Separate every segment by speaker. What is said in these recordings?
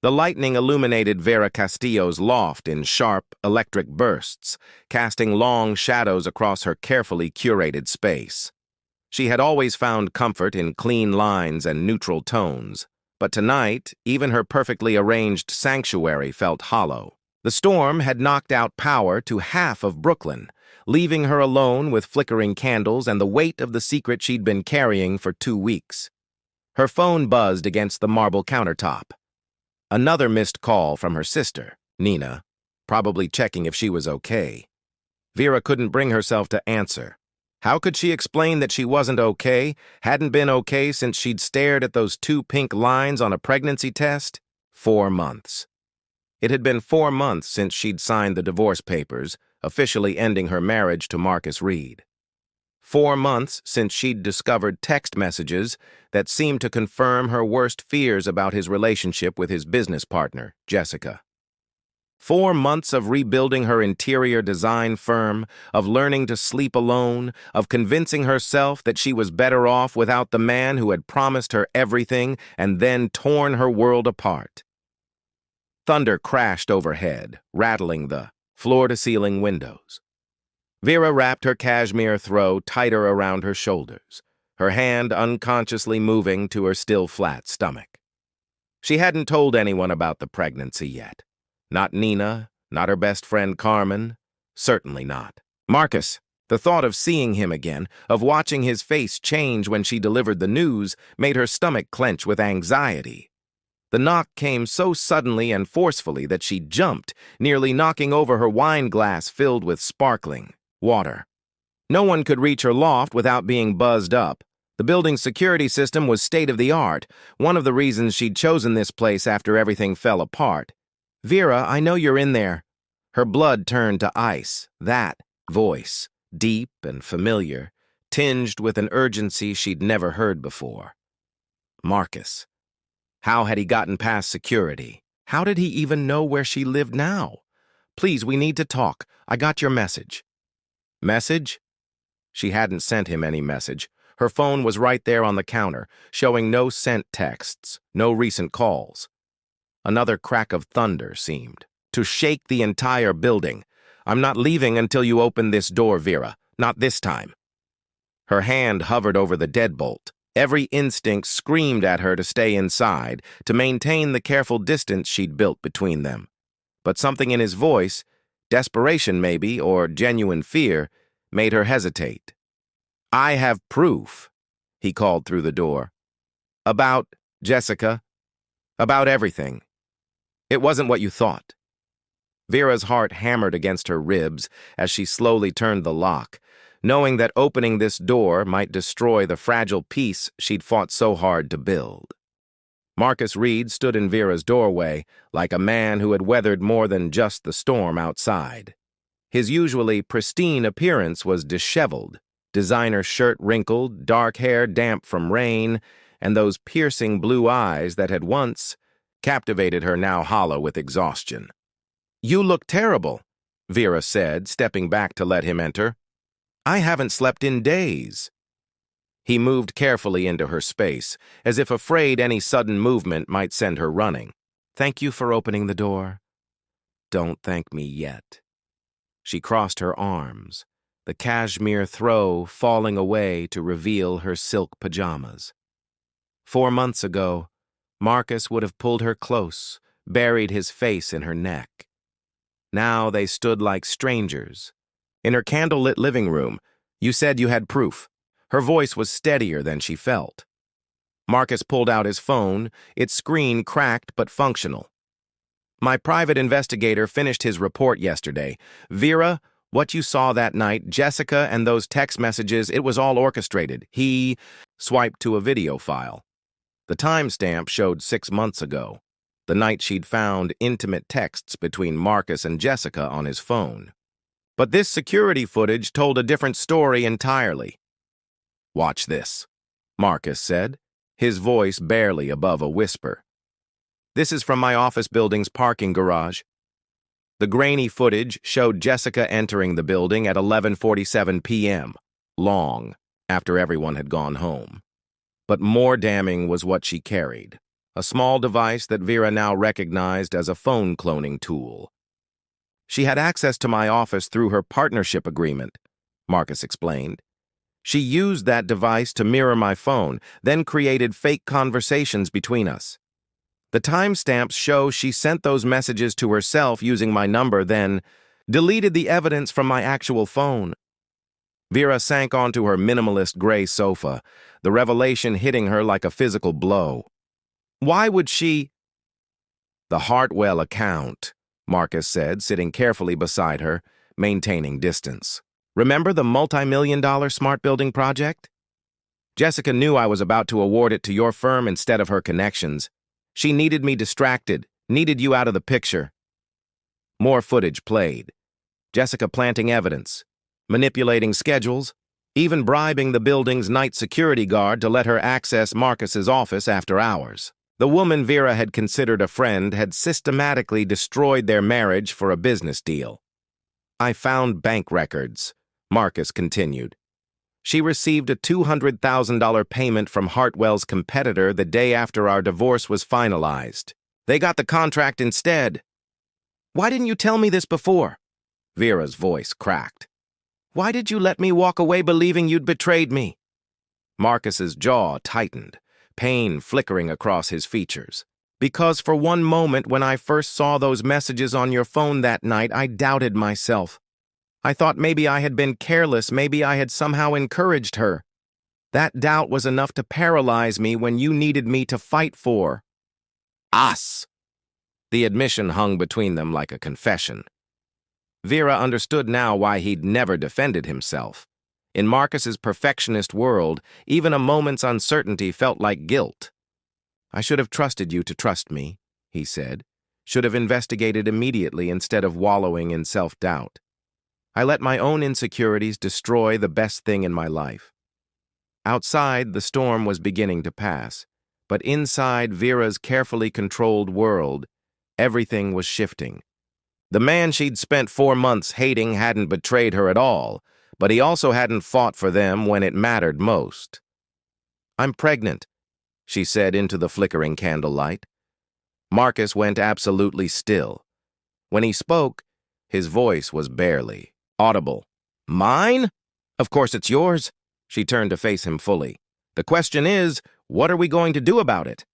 Speaker 1: The lightning illuminated Vera Castillo's loft in sharp, electric bursts, casting long shadows across her carefully curated space. She had always found comfort in clean lines and neutral tones, but tonight, even her perfectly arranged sanctuary felt hollow. The storm had knocked out power to half of Brooklyn, leaving her alone with flickering candles and the weight of the secret she'd been carrying for 2 weeks. Her phone buzzed against the marble countertop. Another missed call from her sister, Nina, probably checking if she was okay. Vera couldn't bring herself to answer. How could she explain that she wasn't okay, hadn't been okay since she'd stared at those 2 pink lines on a pregnancy test? 4 months. It had been 4 months since she'd signed the divorce papers, officially ending her marriage to Marcus Reed. 4 months since she'd discovered text messages that seemed to confirm her worst fears about his relationship with his business partner, Jessica. 4 months of rebuilding her interior design firm, of learning to sleep alone, of convincing herself that she was better off without the man who had promised her everything and then torn her world apart. Thunder crashed overhead, rattling the floor-to-ceiling windows. Vera wrapped her cashmere throw tighter around her shoulders, her hand unconsciously moving to her still flat stomach. She hadn't told anyone about the pregnancy yet. Not Nina, not her best friend Carmen, certainly not. Marcus, the thought of seeing him again, of watching his face change when she delivered the news, made her stomach clench with anxiety. The knock came so suddenly and forcefully that she jumped, nearly knocking over her wine glass filled with sparkling water. No one could reach her loft without being buzzed up. The building's security system was state-of-the-art, one of the reasons she'd chosen this place after everything fell apart. "Vera, I know you're in there." Her blood turned to ice. That voice, deep and familiar, tinged with an urgency she'd never heard before. Marcus. How had he gotten past security? How did he even know where she lived now? "Please, we need to talk. I got your message." Message? She hadn't sent him any message. Her phone was right there on the counter, showing no sent texts, no recent calls. Another crack of thunder seemed to shake the entire building. "I'm not leaving until you open this door, Vera. Not this time." Her hand hovered over the deadbolt. Every instinct screamed at her to stay inside, to maintain the careful distance she'd built between them. But something in his voice, desperation maybe, or genuine fear, made her hesitate. "I have proof," he called through the door. "About Jessica. About everything. It wasn't what you thought." Vera's heart hammered against her ribs as she slowly turned the lock, knowing that opening this door might destroy the fragile peace she'd fought so hard to build. Marcus Reed stood in Vera's doorway like a man who had weathered more than just the storm outside. His usually pristine appearance was disheveled, designer shirt wrinkled, dark hair damp from rain, and those piercing blue eyes that had once captivated her now hollow with exhaustion. "You look terrible," Vera said, stepping back to let him enter. "I haven't slept in days." He moved carefully into her space, as if afraid any sudden movement might send her running. "Thank you for opening the door." "Don't thank me yet." She crossed her arms, the cashmere throw falling away to reveal her silk pajamas. 4 months ago, Marcus would have pulled her close, buried his face in her neck. Now they stood like strangers. In her candlelit living room, "You said you had proof." Her voice was steadier than she felt. Marcus pulled out his phone, its screen cracked but functional. "My private investigator finished his report yesterday. Vera, what you saw that night, Jessica and those text messages, it was all orchestrated." He swiped to a video file. The timestamp showed 6 months ago, the night she'd found intimate texts between Marcus and Jessica on his phone. But this security footage told a different story entirely. "Watch this," Marcus said, his voice barely above a whisper. "This is from my office building's parking garage." The grainy footage showed Jessica entering the building at 11:47 p.m., long after everyone had gone home. But more damning was what she carried, a small device that Vera now recognized as a phone cloning tool. She had access to my office through her partnership agreement, Marcus explained. She used that device to mirror my phone, then created fake conversations between us. The timestamps show she sent those messages to herself using my number, then deleted the evidence from my actual phone. Vera sank onto her minimalist gray sofa, the revelation hitting her like a physical blow. Why would she? The Hartwell account, Marcus said, sitting carefully beside her, maintaining distance. Remember the multi-million-dollar smart building project? Jessica knew I was about to award it to your firm instead of her connections. She needed me distracted, needed you out of the picture. More footage played. Jessica planting evidence, manipulating schedules, even bribing the building's night security guard to let her access Marcus's office after hours. The woman Vera had considered a friend had systematically destroyed their marriage for a business deal. I found bank records, Marcus continued. She received a $200,000 payment from Hartwell's competitor the day after our divorce was finalized. They got the contract instead. Why didn't you tell me this before? Vera's voice cracked. Why did you let me walk away believing you'd betrayed me? Marcus's jaw tightened, pain flickering across his features. Because for one moment when I first saw those messages on your phone that night, I doubted myself. I thought maybe I had been careless, maybe I had somehow encouraged her. That doubt was enough to paralyze me when you needed me to fight for us. The admission hung between them like a confession. Vera understood now why he'd never defended himself. In Marcus's perfectionist world, even a moment's uncertainty felt like guilt. I should have trusted you to trust me, he said. Should have investigated immediately instead of wallowing in self-doubt. I let my own insecurities destroy the best thing in my life. Outside, the storm was beginning to pass, but inside Vera's carefully controlled world, everything was shifting. The man she'd spent 4 months hating hadn't betrayed her at all, but he also hadn't fought for them when it mattered most. I'm pregnant, she said into the flickering candlelight. Marcus went absolutely still. When he spoke, his voice was barely audible. Mine? Of course it's yours. She turned to face him fully. The question is, what are we going to do about it?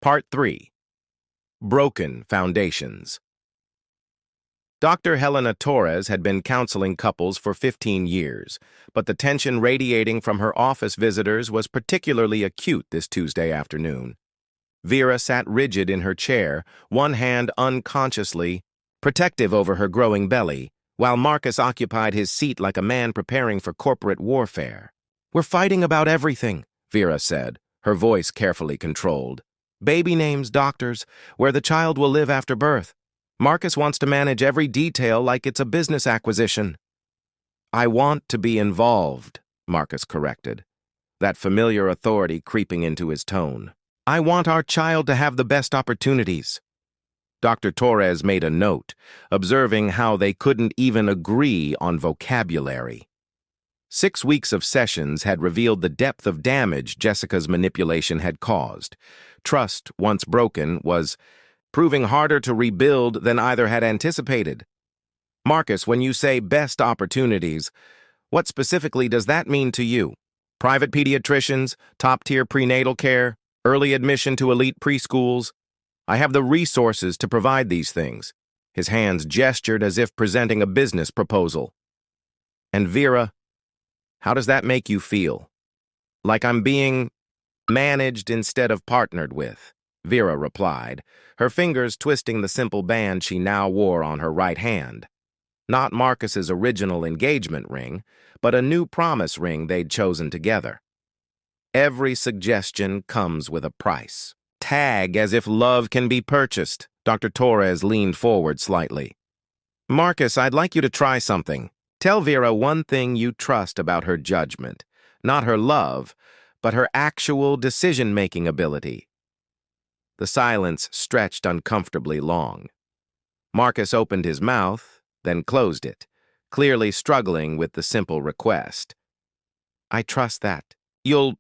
Speaker 1: Part 3. Broken Foundations. Dr. Helena Torres had been counseling couples for 15 years, but the tension radiating from her office visitors was particularly acute this Tuesday afternoon. Vera sat rigid in her chair, one hand unconsciously protective over her growing belly, while Marcus occupied his seat like a man preparing for corporate warfare. We're fighting about everything, Vera said, her voice carefully controlled. Baby names, doctors, where the child will live after birth. Marcus wants to manage every detail like it's a business acquisition. I want to be involved, Marcus corrected, that familiar authority creeping into his tone. I want our child to have the best opportunities. Dr. Torres made a note, observing how they couldn't even agree on vocabulary. 6 weeks of sessions had revealed the depth of damage Jessica's manipulation had caused. Trust, once broken, was proving harder to rebuild than either had anticipated. Marcus, when you say best opportunities, what specifically does that mean to you? Private pediatricians, top-tier prenatal care, early admission to elite preschools? I have the resources to provide these things. His hands gestured as if presenting a business proposal. And Vera, how does that make you feel? Like I'm being managed instead of partnered with, Vera replied, her fingers twisting the simple band she now wore on her right hand. Not Marcus's original engagement ring, but a new promise ring they'd chosen together. Every suggestion comes with a price. Tag as if love can be purchased. Dr. Torres leaned forward slightly. Marcus, I'd like you to try something. Tell Vera one thing you trust about her judgment. Not her love, but her actual decision-making ability. The silence stretched uncomfortably long. Marcus opened his mouth, then closed it, clearly struggling with the simple request. I trust that. You'll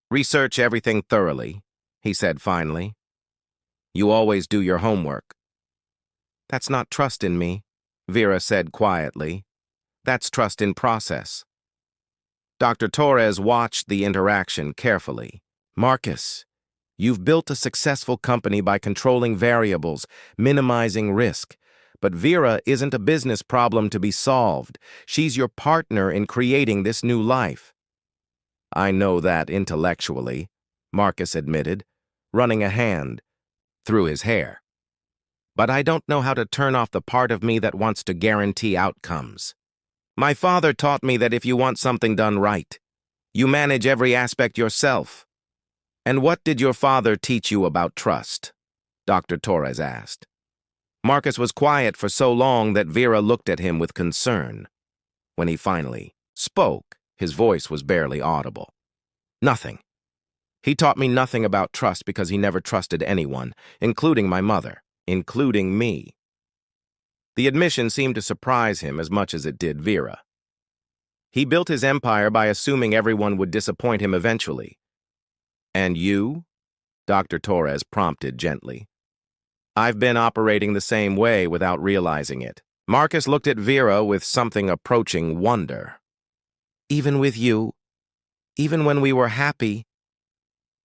Speaker 1: research everything thoroughly, he said finally. You always do your homework. That's not trust in me, Vera said quietly. That's trust in process. Dr. Torres watched the interaction carefully. Marcus, you've built a successful company by controlling variables, minimizing risk. But Vera isn't a business problem to be solved. She's your partner in creating this new life. I know that intellectually, Marcus admitted, running a hand through his hair. But I don't know how to turn off the part of me that wants to guarantee outcomes. My father taught me that if you want something done right, you manage every aspect yourself. And what did your father teach you about trust? Dr. Torres asked. Marcus was quiet for so long that Vera looked at him with concern. When he finally spoke, his voice was barely audible. Nothing. He taught me nothing about trust because he never trusted anyone, including my mother, including me. The admission seemed to surprise him as much as it did Vera. He built his empire by assuming everyone would disappoint him eventually. And you? Dr. Torres prompted gently. I've been operating the same way without realizing it. Marcus looked at Vera with something approaching wonder. Even with you, even when we were happy,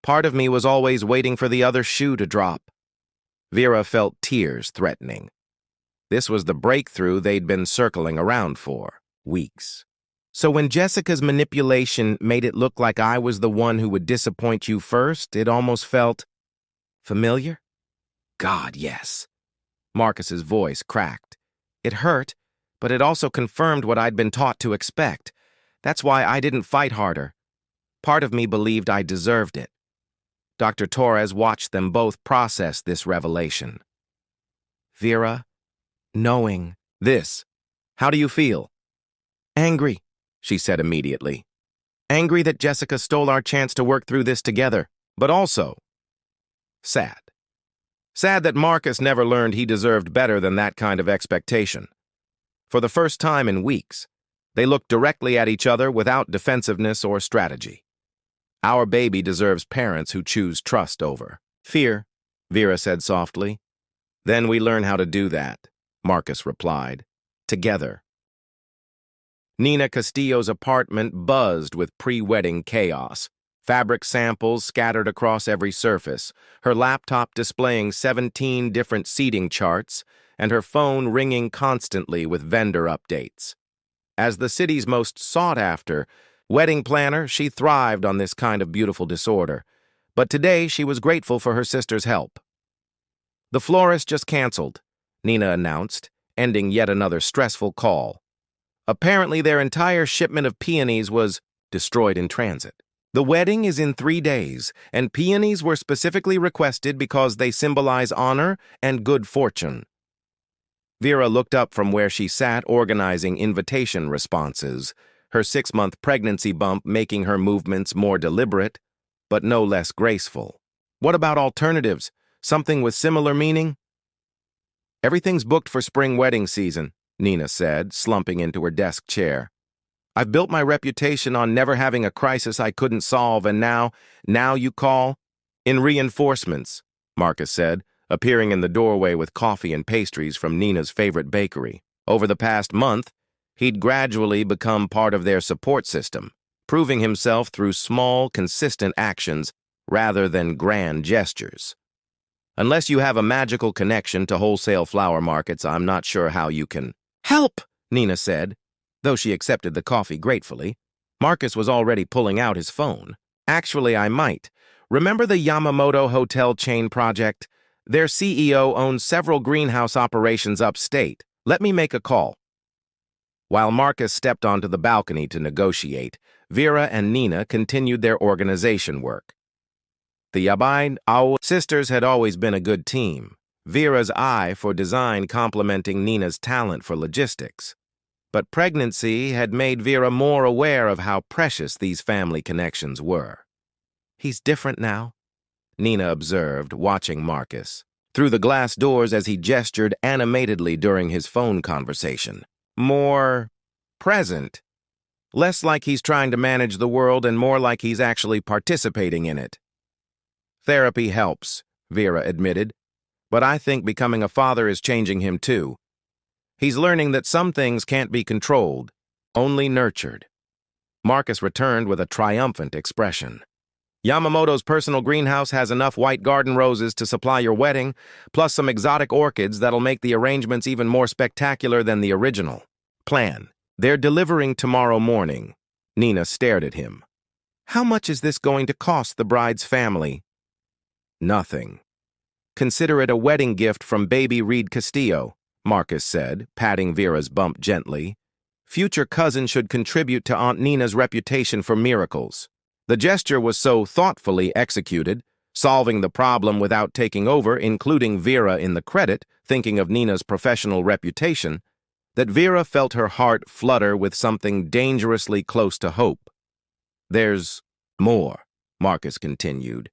Speaker 1: part of me was always waiting for the other shoe to drop. Vera felt tears threatening. This was the breakthrough they'd been circling around for weeks. So when Jessica's manipulation made it look like I was the one who would disappoint you first, it almost felt familiar? God, yes. Marcus's voice cracked. It hurt, but it also confirmed what I'd been taught to expect. That's why I didn't fight harder. Part of me believed I deserved it. Dr. Torres watched them both process this revelation. Vera, knowing this, how do you feel? Angry, she said immediately. Angry that Jessica stole our chance to work through this together, but also sad. Sad that Marcus never learned he deserved better than that kind of expectation. For the first time in weeks, they looked directly at each other without defensiveness or strategy. Our baby deserves parents who choose trust over fear, Vera said softly. Then we learn how to do that, Marcus replied. Together. Nina Castillo's apartment buzzed with pre-wedding chaos. Fabric samples scattered across every surface, her laptop displaying 17 different seating charts, and her phone ringing constantly with vendor updates. As the city's most sought-after wedding planner, she thrived on this kind of beautiful disorder. But today she was grateful for her sister's help. The florist just canceled, Nina announced, ending yet another stressful call. Apparently their entire shipment of peonies was destroyed in transit. The wedding is in 3 days, and peonies were specifically requested because they symbolize honor and good fortune. Vera looked up from where she sat organizing invitation responses, her 6-month pregnancy bump making her movements more deliberate, but no less graceful. What about alternatives? Something with similar meaning? Everything's booked for spring wedding season, Nina said, slumping into her desk chair. I've built my reputation on never having a crisis I couldn't solve, and now you call? In reinforcements, Marcus said, appearing in the doorway with coffee and pastries from Nina's favorite bakery. Over the past month, he'd gradually become part of their support system, proving himself through small, consistent actions rather than grand gestures. Unless you have a magical connection to wholesale flower markets, I'm not sure how you can help, Nina said. Though she accepted the coffee gratefully, Marcus was already pulling out his phone. Actually, I might. Remember the Yamamoto hotel chain project? Their CEO owns several greenhouse operations upstate. Let me make a call. While Marcus stepped onto the balcony to negotiate, Vera and Nina continued their organization work. The Yabain Ao sisters had always been a good team, Vera's eye for design complementing Nina's talent for logistics. But pregnancy had made Vera more aware of how precious these family connections were. He's different now, Nina observed, watching Marcus through the glass doors as he gestured animatedly during his phone conversation. More present. Less like he's trying to manage the world and more like he's actually participating in it. Therapy helps, Vera admitted, but I think becoming a father is changing him too. He's learning that some things can't be controlled, only nurtured. Marcus returned with a triumphant expression. Yamamoto's personal greenhouse has enough white garden roses to supply your wedding, plus some exotic orchids that'll make the arrangements even more spectacular than the original plan. They're delivering tomorrow morning. Nina stared at him. How much is this going to cost the bride's family? Nothing. Consider it a wedding gift from baby Reed Castillo, Marcus said, patting Vera's bump gently. Future cousin should contribute to Aunt Nina's reputation for miracles. The gesture was so thoughtfully executed, solving the problem without taking over, including Vera in the credit, thinking of Nina's professional reputation, that Vera felt her heart flutter with something dangerously close to hope. There's more, Marcus continued.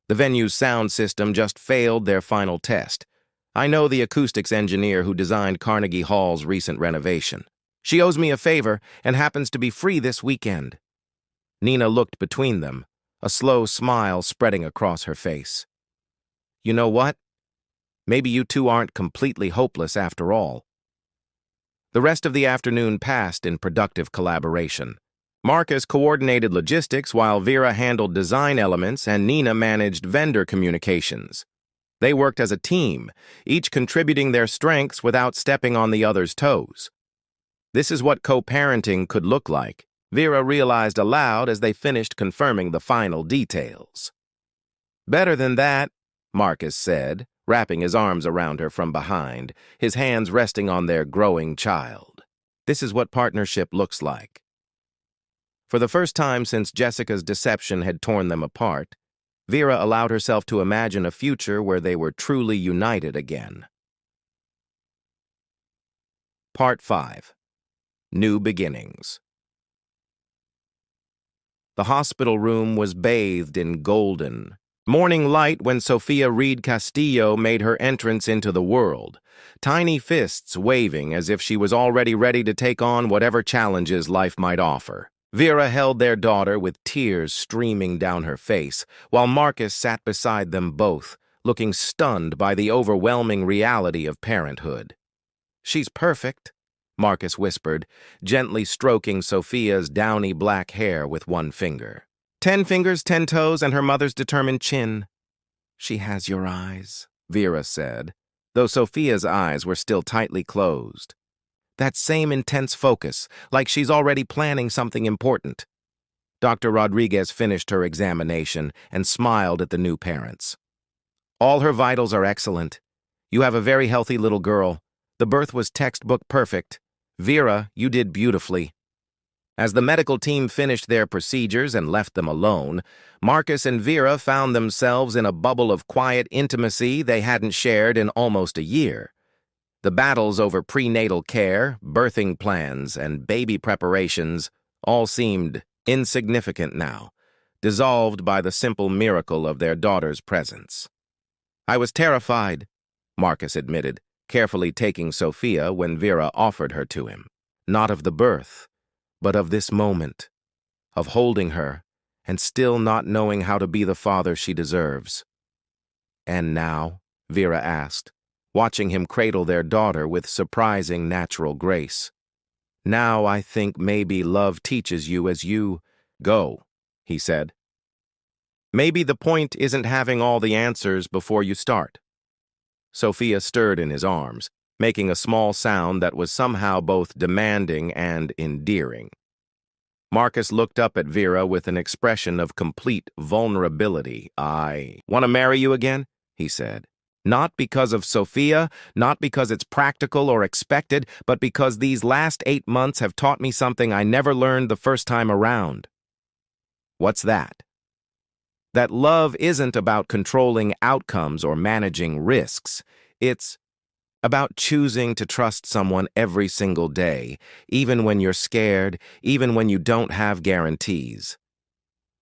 Speaker 1: The venue's sound system just failed their final test. I know the acoustics engineer who designed Carnegie Hall's recent renovation. She owes me a favor and happens to be free this weekend. Nina looked between them, a slow smile spreading across her face. You know what? Maybe you two aren't completely hopeless after all. The rest of the afternoon passed in productive collaboration. Marcus coordinated logistics while Vera handled design elements and Nina managed vendor communications. They worked as a team, each contributing their strengths without stepping on the other's toes. This is what co-parenting could look like, Vera realized aloud as they finished confirming the final details. Better than that, Marcus said, wrapping his arms around her from behind, his hands resting on their growing child. This is what partnership looks like. For the first time since Jessica's deception had torn them apart, Vera allowed herself to imagine a future where they were truly united again. Part 5. New Beginnings. The hospital room was bathed in golden morning light when Sophia Reed Castillo made her entrance into the world, tiny fists waving as if she was already ready to take on whatever challenges life might offer. Vera held their daughter with tears streaming down her face, while Marcus sat beside them both, looking stunned by the overwhelming reality of parenthood. She's perfect, Marcus whispered, gently stroking Sophia's downy black hair with one finger. 10 fingers, 10 toes, and her mother's determined chin. She has your eyes, Vera said, though Sophia's eyes were still tightly closed. That same intense focus, like she's already planning something important. Dr. Rodriguez finished her examination and smiled at the new parents. All her vitals are excellent. You have a very healthy little girl. The birth was textbook perfect. Vera, you did beautifully. As the medical team finished their procedures and left them alone, Marcus and Vera found themselves in a bubble of quiet intimacy they hadn't shared in almost a year. The battles over prenatal care, birthing plans, and baby preparations all seemed insignificant now, dissolved by the simple miracle of their daughter's presence. I was terrified, Marcus admitted, carefully taking Sophia when Vera offered her to him. Not of the birth, but of this moment, of holding her and still not knowing how to be the father she deserves. And now, Vera asked, watching him cradle their daughter with surprising natural grace. Now I think maybe love teaches you as you go, he said. Maybe the point isn't having all the answers before you start. Sophia stirred in his arms, making a small sound that was somehow both demanding and endearing. Marcus looked up at Vera with an expression of complete vulnerability. I want to marry you again, he said. Not because of Sophia, not because it's practical or expected, but because these last 8 months have taught me something I never learned the first time around. What's that? That love isn't about controlling outcomes or managing risks. It's about choosing to trust someone every single day, even when you're scared, even when you don't have guarantees.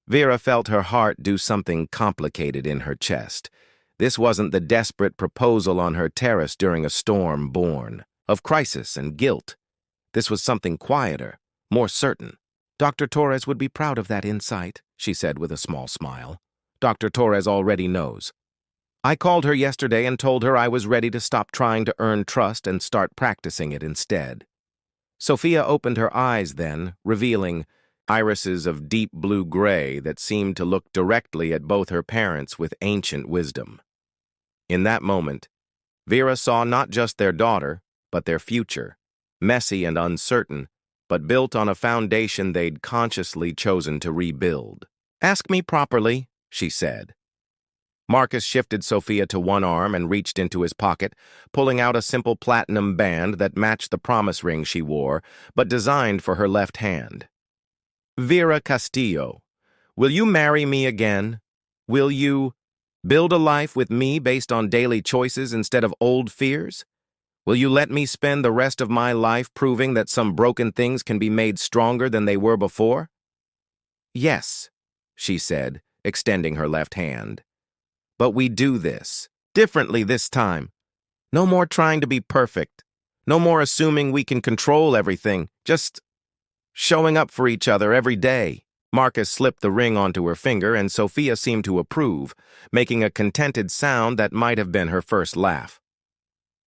Speaker 1: Vera felt her heart do something complicated in her chest. This wasn't the desperate proposal on her terrace during a storm born of crisis and guilt. This was something quieter, more certain. Dr. Torres would be proud of that insight, she said with a small smile. Dr. Torres already knows. I called her yesterday and told her I was ready to stop trying to earn trust and start practicing it instead. Sophia opened her eyes then, revealing irises of deep blue-gray that seemed to look directly at both her parents with ancient wisdom. In that moment, Vera saw not just their daughter, but their future, messy and uncertain, but built on a foundation they'd consciously chosen to rebuild. "Ask me properly," she said. Marcus shifted Sophia to one arm and reached into his pocket, pulling out a simple platinum band that matched the promise ring she wore, but designed for her left hand. "Vera Castillo, will you marry me again? Will you build a life with me based on daily choices instead of old fears? Will you let me spend the rest of my life proving that some broken things can be made stronger than they were before?" "Yes," she said, extending her left hand. "But we do this differently this time. No more trying to be perfect. No more assuming we can control everything. Just showing up for each other every day." Marcus slipped the ring onto her finger, and Sophia seemed to approve, making a contented sound that might have been her first laugh.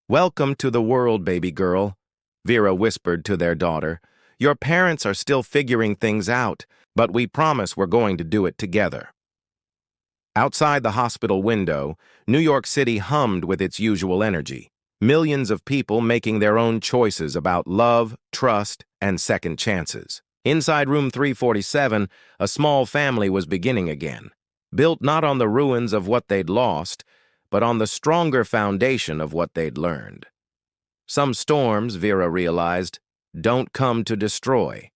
Speaker 1: "Welcome to the world, baby girl," Vera whispered to their daughter. "Your parents are still figuring things out, but we promise we're going to do it together." Outside the hospital window, New York City hummed with its usual energy. Millions of people making their own choices about love, trust, and second chances. Inside room 347, a small family was beginning again, built not on the ruins of what they'd lost, but on the stronger foundation of what they'd learned. Some storms, Vera realized, don't come to destroy.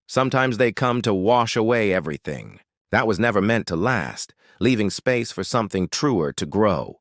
Speaker 1: Sometimes they come to wash away everything. That was never meant to last, leaving space for something truer to grow.